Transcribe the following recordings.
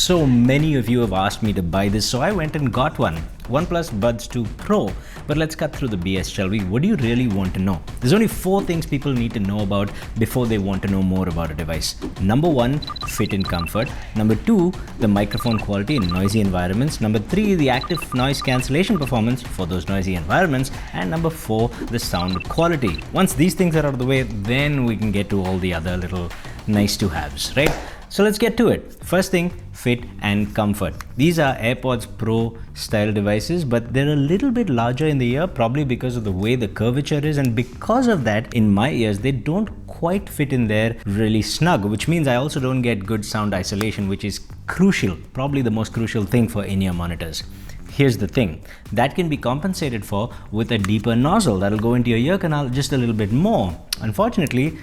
So many of you have asked me to buy this, so I went and got one. Oneplus Buds Pro. But let's cut through the BS, shall we? What do you really want to know? There's only 4 things people need to know about before they want to know more about a device. Number 1, fit and comfort. Number 2, the microphone quality in noisy environments. Number 3, the active noise cancellation performance for those noisy environments. And number 4, the sound quality. Once these things are out of the way, then we can get to all the other little nice to haves, right? So let's get to it. First thing, fit and comfort. These are AirPods Pro style devices, but they're a little bit larger in the ear, probably because of the way the curvature is, and because of that, in my ears, they don't quite fit in there really snug, which means I also don't get good sound isolation, which is crucial, probably the most crucial thing for in-ear monitors. Here's the thing, that can be compensated for with a deeper nozzle that'll go into your ear canal just a little bit more. Unfortunately,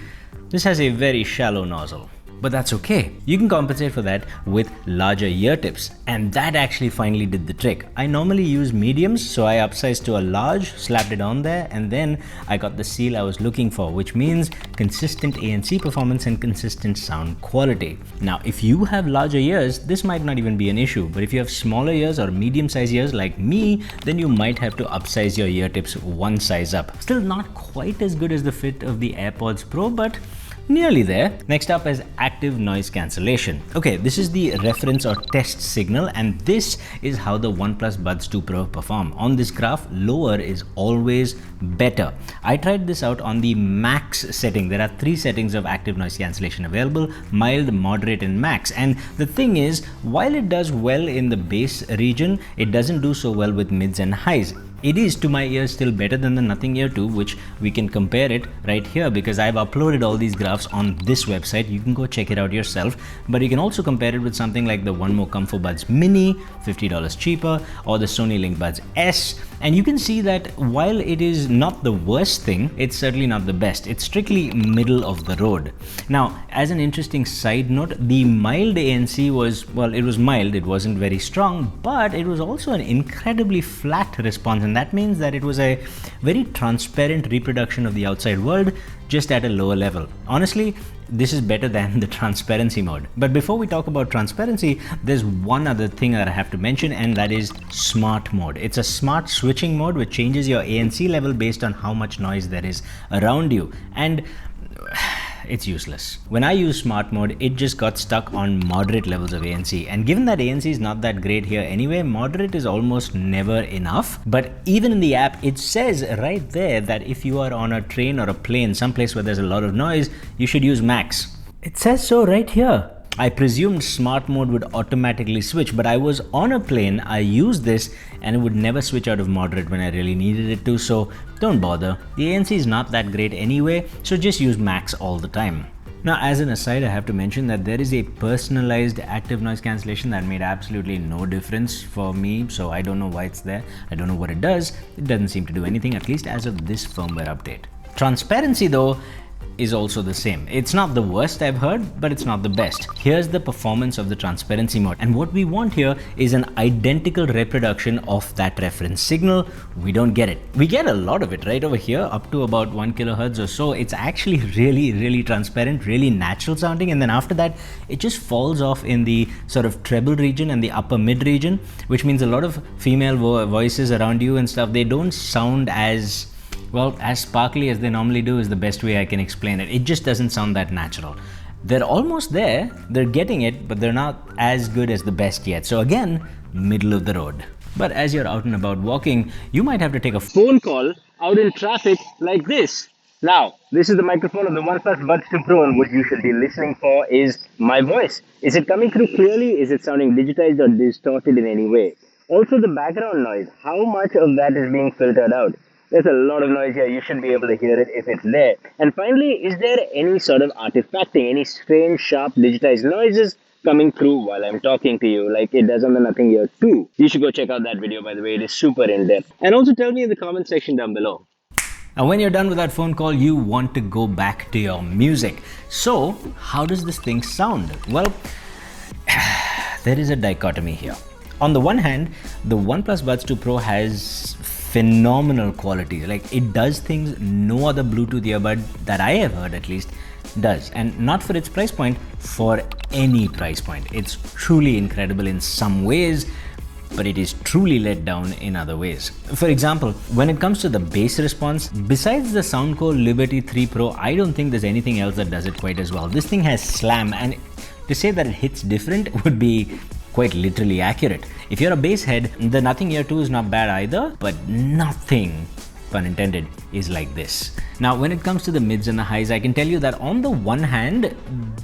this has a very shallow nozzle. But that's okay. You can compensate for that with larger ear tips, and that actually finally did the trick. I normally use mediums, so I upsized to a large, slapped it on there, and then I got the seal I was looking for, which means consistent ANC performance and consistent sound quality. Now, if you have larger ears, this might not even be an issue, but if you have smaller ears or medium-sized ears like me, then you might have to upsize your ear tips one size up. Still not quite as good as the fit of the AirPods Pro, but nearly there. Next up is active noise cancellation. Okay, this is the reference or test signal, and this is how the Oneplus Buds Pro perform. On this graph, lower is always better. I tried this out on the max setting. There are 3 settings of active noise cancellation available: mild, moderate, and max. And the thing is, while it does well in the bass region, it doesn't do so well with mids and highs. It is, to my ears, still better than the Nothing Ear 2, which we can compare it right here because I've uploaded all these graphs on this website. You can go check it out yourself, but you can also compare it with something like the One More Comfort Buds Mini, $50 cheaper, or the Sony LinkBuds S, and you can see that while it is not the worst thing, it's certainly not the best. It's strictly middle of the road. Now, as an interesting side note, the mild ANC was, well, it was mild, it wasn't very strong, but it was also an incredibly flat response. And that means that it was a very transparent reproduction of the outside world, just at a lower level. Honestly, this is better than the transparency mode. But before we talk about transparency, there's one other thing that I have to mention, and that is smart mode. It's a smart switching mode which changes your ANC level based on how much noise there is around you. And it's useless. When I use smart mode, it just got stuck on moderate levels of ANC. And given that ANC is not that great here anyway, moderate is almost never enough. But even in the app, it says right there that if you are on a train or a plane, someplace where there's a lot of noise, you should use max. It says so right here. I presumed smart mode would automatically switch, but I was on a plane, I used this, and it would never switch out of moderate when I really needed it to, so don't bother. The ANC is not that great anyway, so just use max all the time. Now, as an aside, I have to mention that there is a personalized active noise cancellation that made absolutely no difference for me, so I don't know why it's there. I don't know what it does. It doesn't seem to do anything, at least as of this firmware update. Transparency though is also the same. It's not the worst I've heard, but it's not the best. Here's the performance of the transparency mode, and what we want here is an identical reproduction of that reference signal. We don't get it. We get a lot of it right over here, up to about 1 kilohertz or so. It's actually really transparent, really natural sounding, and then after that it just falls off in the sort of treble region and the upper mid region, which means a lot of female voices around you and stuff, they don't sound as well, as sparkly as they normally do is the best way I can explain it. It just doesn't sound that natural. They're almost there, they're getting it, but they're not as good as the best yet. So again, middle of the road. But as you're out and about walking, you might have to take a phone call out in traffic like this. Now, this is the microphone of the Oneplus Buds Pro, and what you should be listening for is my voice. Is it coming through clearly? Is it sounding digitized or distorted in any way? Also the background noise, how much of that is being filtered out? There's a lot of noise here, you should be able to hear it if it's there. And finally, is there any sort of artifacting, any strange, sharp, digitized noises coming through while I'm talking to you, like it does on the Nothing Ear 2? You should go check out that video, by the way, it is super in-depth. And also tell me in the comment section down below. And when you're done with that phone call, you want to go back to your music. So, how does this thing sound? Well, there is a dichotomy here. On the one hand, the Oneplus Buds Pro has phenomenal quality. Like, it does things no other Bluetooth earbud that I have heard at least does, and not for its price point, for any price point. It's truly incredible in some ways, but it is truly let down in other ways. For example, when it comes to the bass response, besides the Soundcore Liberty 3 Pro, I don't think there's anything else that does it quite as well. This thing has slam, and to say that it hits different would be quite literally accurate. If you're a bass head, the Nothing Ear 2 is not bad either, but nothing, pun intended, is like this. Now, when it comes to the mids and the highs, I can tell you that on the one hand,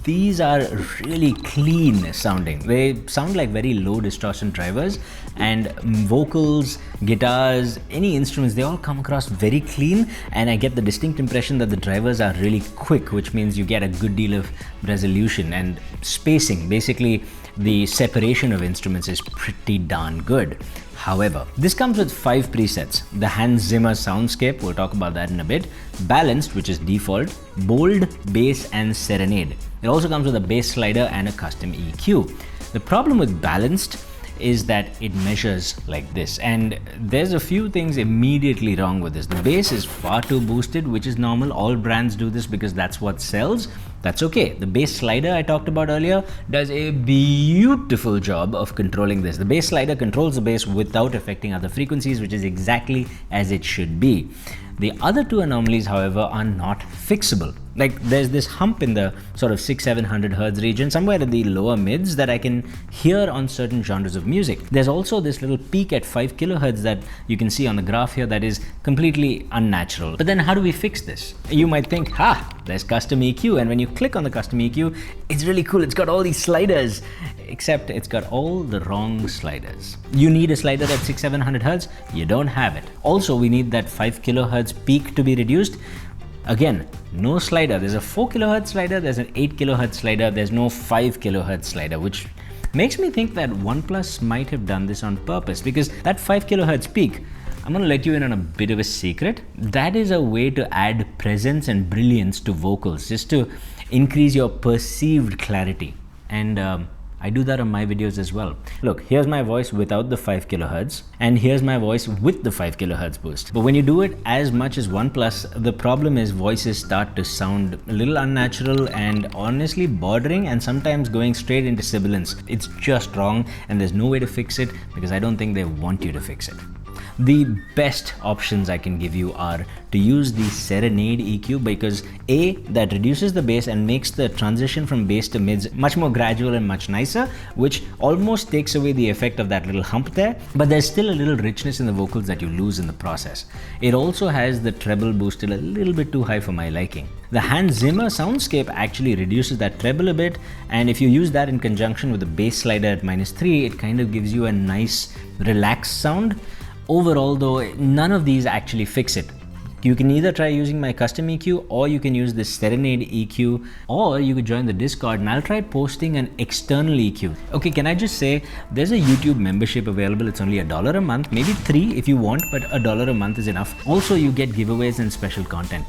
these are really clean sounding. They sound like very low distortion drivers, and vocals, guitars, any instruments, they all come across very clean, and I get the distinct impression that the drivers are really quick, which means you get a good deal of resolution and spacing. Basically, the separation of instruments is pretty darn good. However, this comes with 5 presets. The Hans Zimmer soundscape, we'll talk about that in a bit. Balanced, which is default, bold, bass, and serenade. It also comes with a bass slider and a custom EQ. The problem with balanced is that it measures like this, and there's a few things immediately wrong with this. The bass is far too boosted, which is normal. All brands do this because that's what sells. That's okay. The bass slider I talked about earlier does a beautiful job of controlling this. The bass slider controls the bass without affecting other frequencies, which is exactly as it should be. The other two anomalies, however, are not fixable. Like, there's this hump in the sort of 600-700 Hertz region, somewhere in the lower mids, that I can hear on certain genres of music. There's also this little peak at 5 kilohertz that you can see on the graph here that is completely unnatural. But then how do we fix this? You might think, there's custom EQ, and when you click on the custom EQ, it's really cool. It's got all these sliders, except it's got all the wrong sliders. You need a slider at 600-700 Hertz, you don't have it. Also, we need that 5 kilohertz peak to be reduced. Again, no slider. There's a 4 kilohertz slider, there's an 8 kilohertz slider, there's no 5 kilohertz slider, which makes me think that OnePlus might have done this on purpose, because that 5 kilohertz peak, I'm going to let you in on a bit of a secret. That is a way to add presence and brilliance to vocals, just to increase your perceived clarity. And I do that on my videos as well. Look, here's my voice without the 5 kilohertz, and here's my voice with the 5 kilohertz boost. But when you do it as much as OnePlus, the problem is voices start to sound a little unnatural and honestly bordering, and sometimes going straight into sibilance. It's just wrong, and there's no way to fix it because I don't think they want you to fix it. The best options I can give you are to use the Serenade EQ, because A, that reduces the bass and makes the transition from bass to mids much more gradual and much nicer, which almost takes away the effect of that little hump there, but there's still a little richness in the vocals that you lose in the process. It also has the treble boosted a little bit too high for my liking. The Hans Zimmer soundscape actually reduces that treble a bit, and if you use that in conjunction with the bass slider at -3, it kind of gives you a nice relaxed sound. Overall though, none of these actually fix it. You can either try using my custom EQ, or you can use this Serenade EQ, or you could join the Discord and I'll try posting an external EQ. Okay, can I just say, there's a YouTube membership available. It's only $1 a month, maybe $3 if you want, but $1 a month is enough. Also, you get giveaways and special content,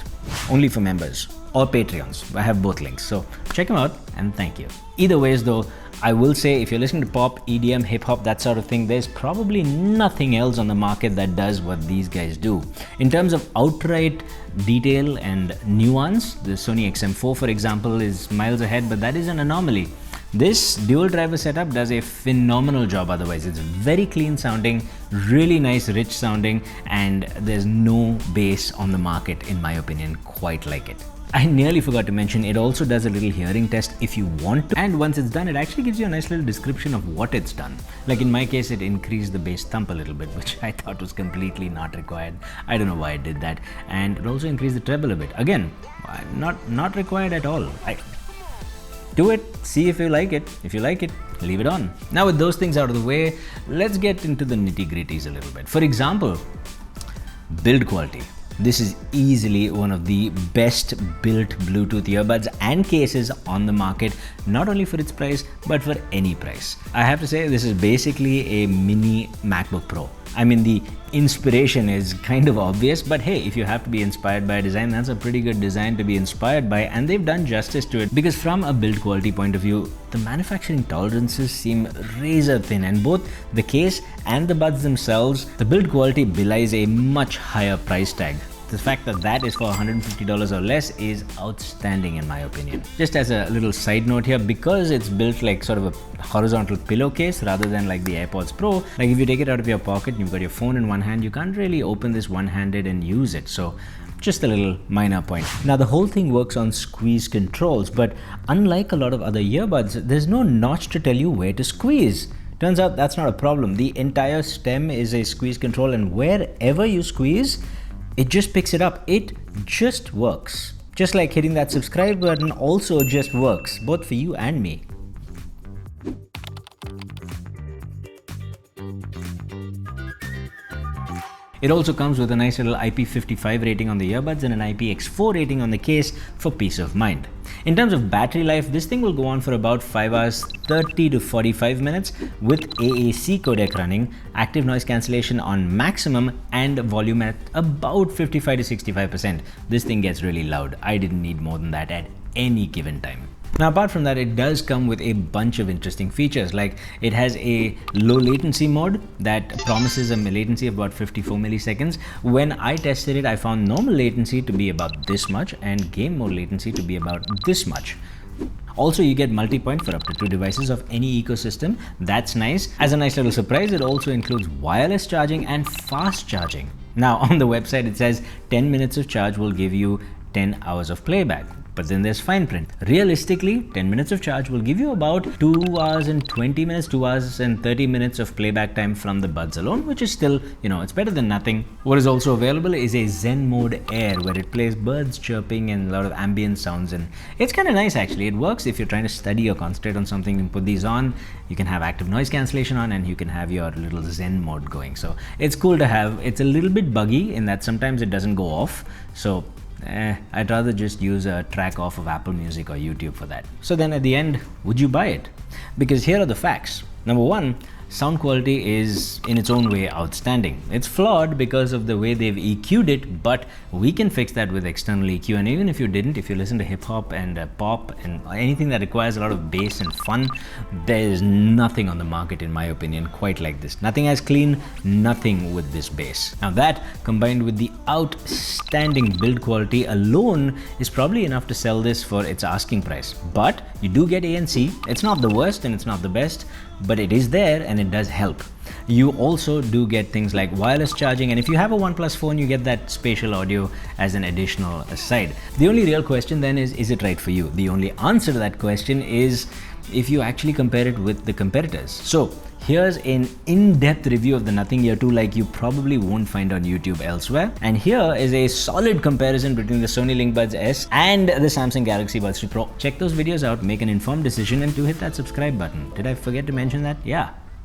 only for members or Patreons. I have both links, so check them out and thank you. Either ways though, I will say, if you're listening to pop, EDM, hip-hop, that sort of thing, there's probably nothing else on the market that does what these guys do. In terms of outright detail and nuance, the Sony XM4, for example, is miles ahead, but that is an anomaly. This dual driver setup does a phenomenal job otherwise. It's very clean sounding, really nice, rich sounding, and there's no bass on the market, in my opinion, quite like it. I nearly forgot to mention, it also does a little hearing test if you want to, and once it's done, it actually gives you a nice little description of what it's done. Like in my case, it increased the bass thump a little bit, which I thought was completely not required. I don't know why it did that. And it also increased the treble a bit. Again, not required at all. Do it, see if you like it. If you like it, leave it on. Now with those things out of the way, let's get into the nitty-gritties a little bit. For example, build quality. This is easily one of the best built Bluetooth earbuds and cases on the market, not only for its price, but for any price. I have to say, this is basically a mini MacBook Pro. I mean, the inspiration is kind of obvious, but hey, if you have to be inspired by a design, that's a pretty good design to be inspired by, and they've done justice to it, because from a build quality point of view, the manufacturing tolerances seem razor thin, and both the case and the buds themselves, the build quality belies a much higher price tag. The fact that that is for $150 or less is outstanding in my opinion. Just as a little side note here, because it's built like sort of a horizontal pillowcase rather than like the AirPods Pro, like if you take it out of your pocket and you've got your phone in one hand, you can't really open this one-handed and use it. So just a little minor point. Now the whole thing works on squeeze controls, but unlike a lot of other earbuds, there's no notch to tell you where to squeeze. Turns out that's not a problem. The entire stem is a squeeze control, and wherever you squeeze, it just picks it up. It just works. Just like hitting that subscribe button also just works, both for you and me. It also comes with a nice little IP55 rating on the earbuds and an IPX4 rating on the case for peace of mind. In terms of battery life, this thing will go on for about 5 hours 30 to 45 minutes with AAC codec running, active noise cancellation on maximum, and volume at about 55 to 65%. This thing gets really loud. I didn't need more than that at any given time. Now apart from that, it does come with a bunch of interesting features, like it has a low latency mode that promises a latency of about 54 milliseconds. When I tested it, I found normal latency to be about this much and game mode latency to be about this much. Also, you get multi-point for up to 2 devices of any ecosystem. That's nice. As a nice little surprise, it also includes wireless charging and fast charging. Now on the website, it says 10 minutes of charge will give you 10 hours of playback. But then there's fine print. Realistically, 10 minutes of charge will give you about 2 hours and 20 minutes, 2 hours and 30 minutes of playback time from the buds alone, which is still, it's better than nothing. What is also available is a Zen mode Air, where it plays birds chirping and a lot of ambient sounds, and it's kind of nice actually. It works if you're trying to study or concentrate on something. You put these on, you can have active noise cancellation on, and you can have your little Zen mode going. So it's cool to have. It's a little bit buggy in that sometimes it doesn't go off. So I'd rather just use a track off of Apple Music or YouTube for that. So then at the end, would you buy it? Because here are the facts. Number one, sound quality is in its own way outstanding. It's flawed because of the way they've EQ'd it, but we can fix that with external EQ. And even if you didn't, if you listen to hip hop and pop and anything that requires a lot of bass and fun, there is nothing on the market, in my opinion, quite like this. Nothing as clean, nothing with this bass. Now that, combined with the outstanding build quality alone, is probably enough to sell this for its asking price. But you do get ANC. It's not the worst and it's not the best, but it is there and it does help. You also do get things like wireless charging, and if you have a OnePlus phone, you get that spatial audio as an additional aside. The only real question then is it right for you? The only answer to that question is if you actually compare it with the competitors. So here's an in-depth review of the Nothing Ear 2 like you probably won't find on YouTube elsewhere. And here is a solid comparison between the Sony LinkBuds S and the Samsung Galaxy Buds Pro. Check those videos out, make an informed decision, and do hit that subscribe button. Did I forget to mention that? Yeah.